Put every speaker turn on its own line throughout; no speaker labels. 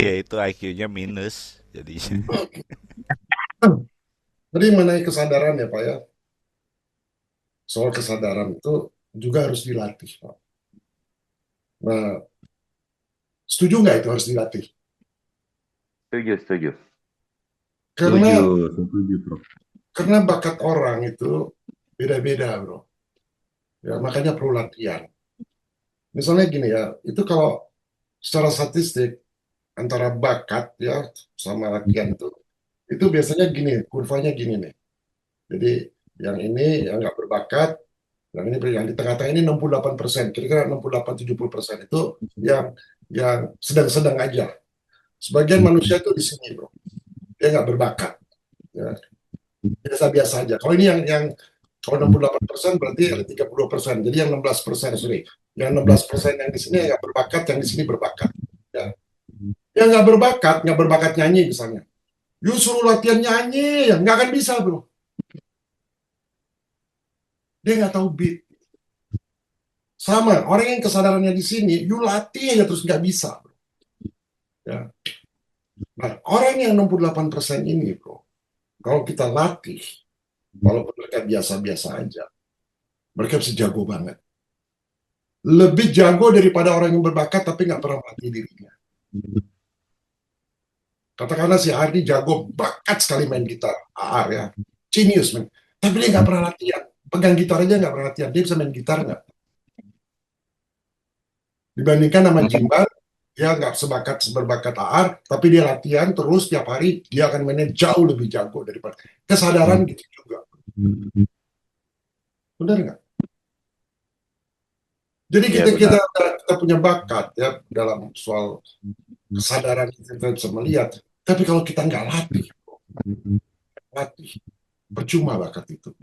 Ya itu IQ-nya minus jadinya.
Jadi mengenai kesadaran ya Pak ya, soal kesadaran itu juga harus dilatih Pak. Nah, setuju nggak itu harus dilatih?
Setuju, setuju.
Karena
Setuju, Prof.
karena bakat orang itu beda-beda bro. Ya makanya perlu latihan. Misalnya gini ya, itu kalau secara statistik antara bakat ya sama latihan itu biasanya gini, kurvanya gini nih. Jadi yang ini yang nggak berbakat, yang di tengah-tengah ini 68%, kira-kira 68-70% itu yang sedang-sedang aja. Sebagian manusia itu di sini, bro. Dia nggak berbakat, ya. Biasa-biasa aja. Kalau ini yang kalau 68% berarti ada 32%. Jadi yang 16%, sorry. Yang 16% yang di sini yang nggak berbakat, yang di sini berbakat. Ya. Yang nggak berbakat nyanyi misalnya. You suruh latihan nyanyi, ya nggak akan bisa, bro. Dia nggak tahu beat. Sama, orang yang kesadarannya di sini, you latih aja terus nggak bisa. Bro. Ya. Nah, orang yang 68% ini, bro, kalau kita latih, walaupun mereka biasa-biasa aja, mereka bisa jago banget. Lebih jago daripada orang yang berbakat tapi nggak pernah melatih dirinya. Katakanlah si Ardi jago, bakat sekali main gitar, AR ya, genius man. Tapi dia nggak pernah latihan. Pegang gitar aja nggak pernah latihan. Dia bisa main gitar nggak? Dibandingkan sama Jimbar, dia nggak berbakat AR, tapi dia latihan terus tiap hari, dia akan mainnya jauh lebih jago daripada. Kesadaran gitu juga. Benar nggak? Jadi
Iya,
kita, kita
benar.
kita punya bakat ya dalam soal kesadaran kita bisa melihat. Tapi kalau kita nggak latih, latih percuma bakat itu.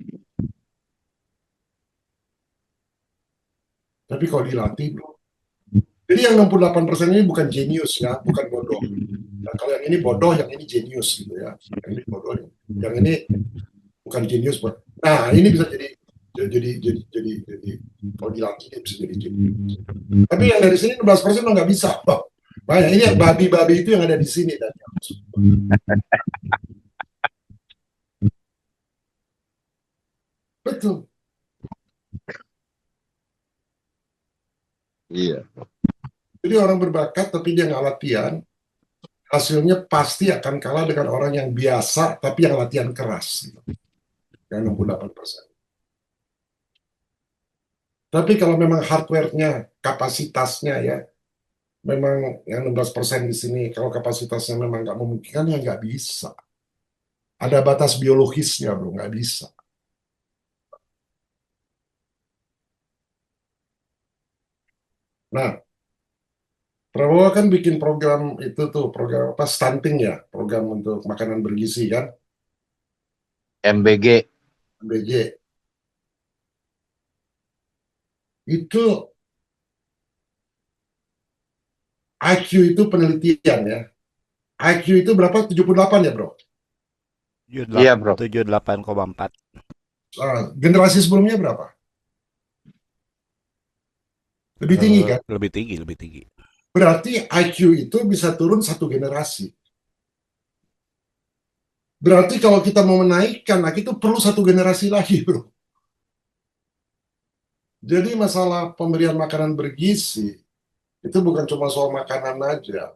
Tapi kalau dilatih, bro. Jadi yang 68% ini bukan jenius ya, bukan bodoh. Nah, kalau yang ini bodoh, yang ini jenius gitu ya. Yang ini bodoh, yang ini bukan jenius. Nah, ini bisa jadi kalau dilatih dia bisa jadi jenius. Tapi yang dari sini 16% lo nggak bisa. Banyak ini babi-babi itu yang ada di sini dan betul.
Iya.
Jadi orang berbakat tapi dia nggak latihan, hasilnya pasti akan kalah dengan orang yang biasa tapi yang latihan keras. Gitu. Yang 68%. Tapi kalau memang hardware-nya, kapasitasnya ya, memang yang 16% di sini, kalau kapasitasnya memang nggak memungkinkan, ya nggak bisa. Ada batas biologisnya, bro, nggak bisa. Nah, Prabowo kan bikin program itu tuh, program apa, stunting ya, program untuk makanan bergizi kan,
MBG.
MBG. Itu IQ itu penelitian ya. IQ itu berapa? 78 ya, bro?
Iya, bro.
78,4.
Generasi sebelumnya berapa? Lebih tinggi kan?
Lebih tinggi, lebih tinggi.
Berarti IQ itu bisa turun satu generasi. Berarti kalau kita mau menaikkan IQ itu perlu satu generasi lagi, bro. Jadi masalah pemberian makanan bergizi itu bukan cuma soal makanan aja,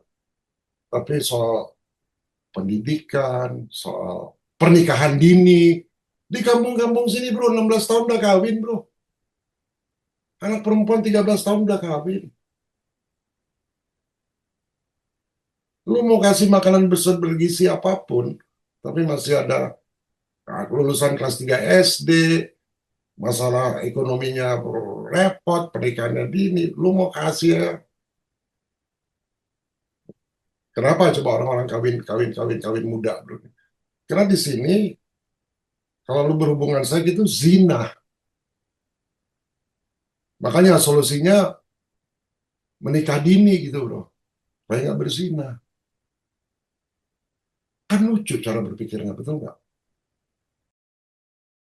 tapi soal pendidikan, soal pernikahan dini. Di kampung-kampung sini, bro, 16 tahun udah kawin, bro. Anak perempuan 13 tahun udah kawin. Lu mau kasih makanan bergizi apapun, tapi masih ada lulusan kelas 3 SD, masalah ekonominya repot, pernikahannya dini, lu mau kasih ya. Kenapa coba orang-orang kawin muda, bro? Karena di sini kalau lu berhubungan saya gitu zina. Makanya solusinya menikah dini gitu, bro. Supaya nggak berzina. Kan lucu cara berpikirnya, betul nggak?